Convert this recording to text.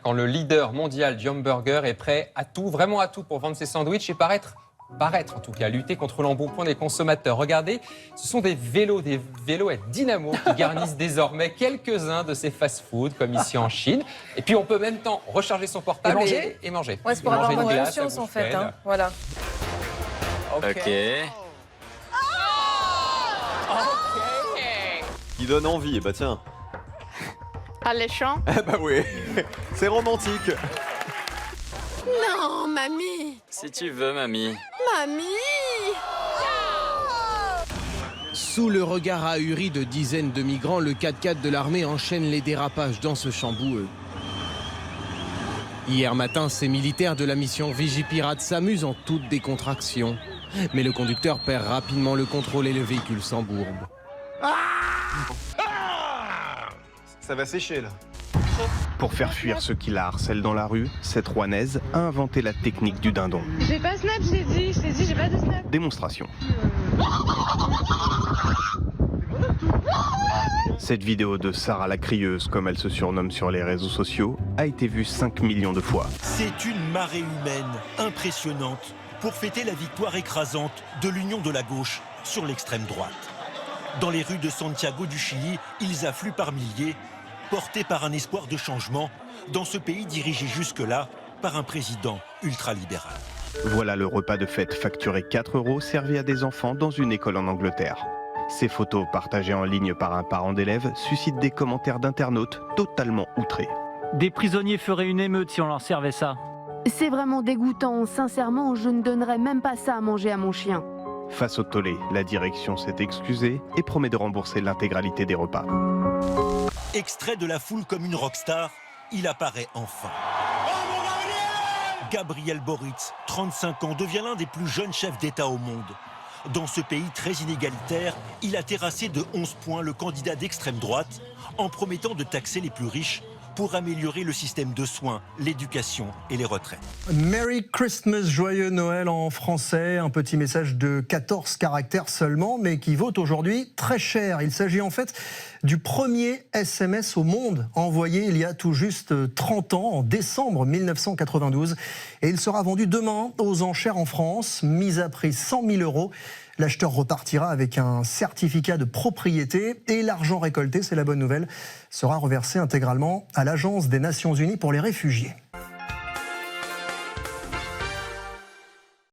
Quand le leader mondial du hamburger est prêt à tout, vraiment à tout pour vendre ses sandwichs et paraître en tout cas, lutter contre l'embonpoint des consommateurs. Regardez, ce sont des vélos à dynamo qui garnissent désormais quelques-uns de ces fast-foods, comme ici en Chine. Et puis on peut en même temps recharger son portable et manger. Ouais, c'est pour avoir bonne conscience en fait. Hein. Voilà. Ok. Il donne envie, bah tiens. Alléchant. Ah bah oui, c'est romantique. Non, mamie. Si tu veux, mamie. Mamie. Sous le regard ahuri de dizaines de migrants, le 4x4 de l'armée enchaîne les dérapages dans ce champ boueux. Hier matin, ces militaires de la mission Vigipirate s'amusent en toute décontraction. Mais le conducteur perd rapidement le contrôle et le véhicule s'embourbe. Ça va sécher là. Pour faire fuir ceux qui la harcèlent dans la rue, cette Rouennaise a inventé la technique du dindon. J'ai pas Snap, je t'ai dit, j'ai pas de Snap. Démonstration. Cette vidéo de Sarah la crieuse, comme elle se surnomme sur les réseaux sociaux, a été vue 5 millions de fois. C'est une marée humaine impressionnante pour fêter la victoire écrasante de l'union de la gauche sur l'extrême droite. Dans les rues de Santiago du Chili, ils affluent par milliers, portés par un espoir de changement dans ce pays dirigé jusque-là par un président ultralibéral. Voilà le repas de fête facturé 4 € servi à des enfants dans une école en Angleterre. Ces photos partagées en ligne par un parent d'élève suscitent des commentaires d'internautes totalement outrés. Des prisonniers feraient une émeute si on leur servait ça. C'est vraiment dégoûtant. Sincèrement, je ne donnerais même pas ça à manger à mon chien. Face au tollé, la direction s'est excusée et promet de rembourser l'intégralité des repas. Extrait de la foule comme une rockstar, il apparaît enfin. Gabriel Boric, 35 ans, devient l'un des plus jeunes chefs d'État au monde. Dans ce pays très inégalitaire, il a terrassé de 11 points le candidat d'extrême droite en promettant de taxer les plus riches pour améliorer le système de soins, l'éducation et les retraites. Merry Christmas, joyeux Noël en français, un petit message de 14 caractères seulement, mais qui vaut aujourd'hui très cher. Il s'agit en fait du premier SMS au monde envoyé il y a tout juste 30 ans, en décembre 1992. Et il sera vendu demain aux enchères en France, mise à prix 100 000 €. L'acheteur repartira avec un certificat de propriété et l'argent récolté, c'est la bonne nouvelle, sera reversé intégralement à l'Agence des Nations Unies pour les réfugiés.